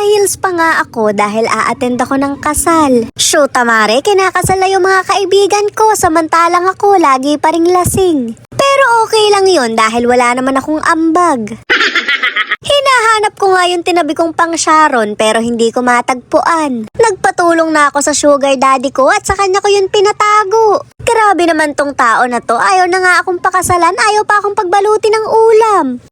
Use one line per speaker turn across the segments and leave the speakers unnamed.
Naka-heels pa nga ako dahil a-attend ako ng kasal. Shoot, mare, kinakasal na yung mga kaibigan ko samantalang ako lagi pa ring lasing. Pero okay lang yun dahil wala naman akong ambag. Hinahanap ko nga yung tinabi kong pang Sharon pero hindi ko matagpuan. Nagpatulong na ako sa sugar daddy ko at sa kanya ko yun pinatago. Grabe naman tong tao na to, ayaw na nga akong pakasalan, ayaw pa akong pagbaluti ng ulam.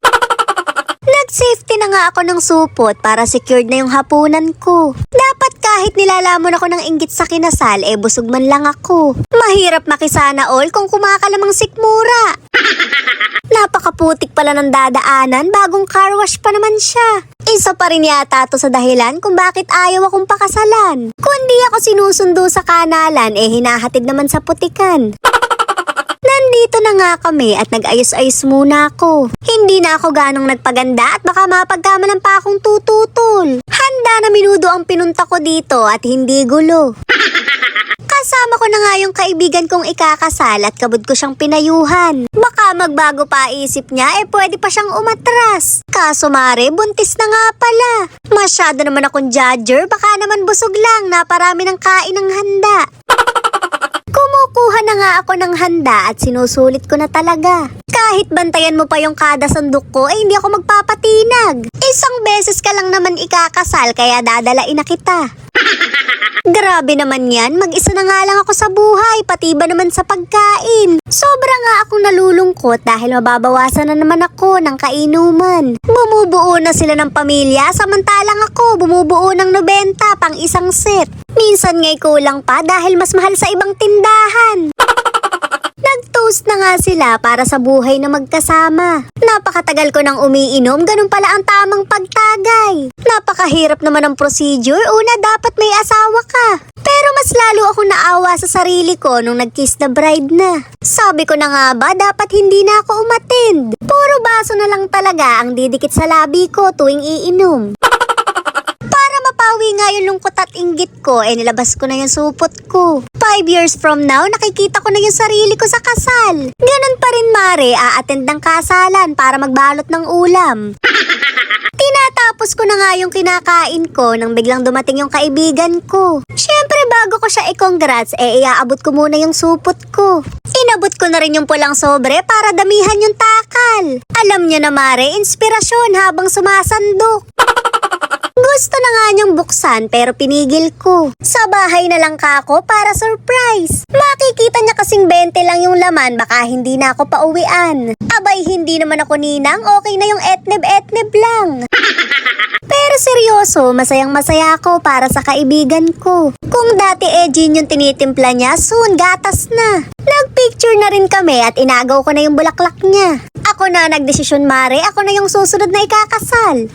Nag-safety na nga ako ng supot para secured na yung hapunan ko. Dapat kahit nilalamon ako ng inggit sa kinasal, busog man lang ako. Mahirap makisana all kung kumakalamang sikmura. Napakaputik pala ng dadaanan, bagong car wash pa naman siya. Isa pa rin yata to sa dahilan kung bakit ayaw akong pakasalan. Kung di ako sinusundo sa kanalan, hinahatid naman sa putikan. Nandito na nga kami at nag-ayos-ayos muna ako. Hindi na ako ganong nagpaganda at baka mapagkamalan pa akong tututol. Handa na minudo ang pinunta ko dito at hindi gulo. Kasama ko na nga yung kaibigan kong ikakasal at kabod ko siyang pinayuhan. Baka magbago pa isip niya, pwede pa siyang umatras. Kaso mare, buntis na nga pala. Masyado naman akong judger, baka naman busog lang, naparami ng kain ng handa. Kumukuha na nga ako ng handa at sinusulit ko na talaga. Kahit bantayan mo pa yung kada sandok ko, hindi ako magpapatinag. Isang beses ka lang naman ikakasal kaya dadalain na kita. Grabe naman yan, mag-isa na nga lang ako sa buhay, pati ba naman sa pagkain. Sobra nga akong nalulungkot dahil mababawasan na naman ako ng kainuman. Bumubuo na sila ng pamilya, samantalang ako bumubuo ng 90 pang isang set. Minsan nga'y kulang pa dahil mas mahal sa ibang tindahan. Nag-toast na nga sila para sa buhay na magkasama. Napakatagal ko nang umiinom, ganun pala ang tamang pagtagay. Napakahirap naman ang procedure, una dapat may asawa ka. Pero mas lalo ako naawa sa sarili ko nung nag-kiss the bride na. Sabi ko na nga ba, dapat hindi na ako umattend. Puro baso na lang talaga ang didikit sa labi ko tuwing iinom. Mapawi nga yung lungkot at inggit ko, nilabas ko na yung supot ko. 5 years from now, nakikita ko na yung sarili ko sa kasal. Ganun pa rin mare, a-attend ng kasalan para magbalot ng ulam. Tinatapos ko na nga yung kinakain ko nang biglang dumating yung kaibigan ko. Siyempre bago ko siya i-congrats, iaabot ko muna yung supot ko. Inabot ko na rin yung pulang sobre para damihan yung takal. Alam niyo na mare, inspirasyon habang sumasandok. Gusto na nga niyang buksan pero pinigil ko. Sa bahay na lang kako para surprise. Makikita niya kasing 20 lang yung laman, baka hindi na ako pauwian. Abay, hindi naman ako ninang, okay na yung etneb-etneb lang. Pero seryoso, masayang-masaya ako para sa kaibigan ko. Kung dati gin yung tinitimpla niya, soon gatas na. Nagpicture na rin kami at inagaw ko na yung bulaklak niya. Ako na nagdesisyon mare, ako na yung susunod na ikakasal.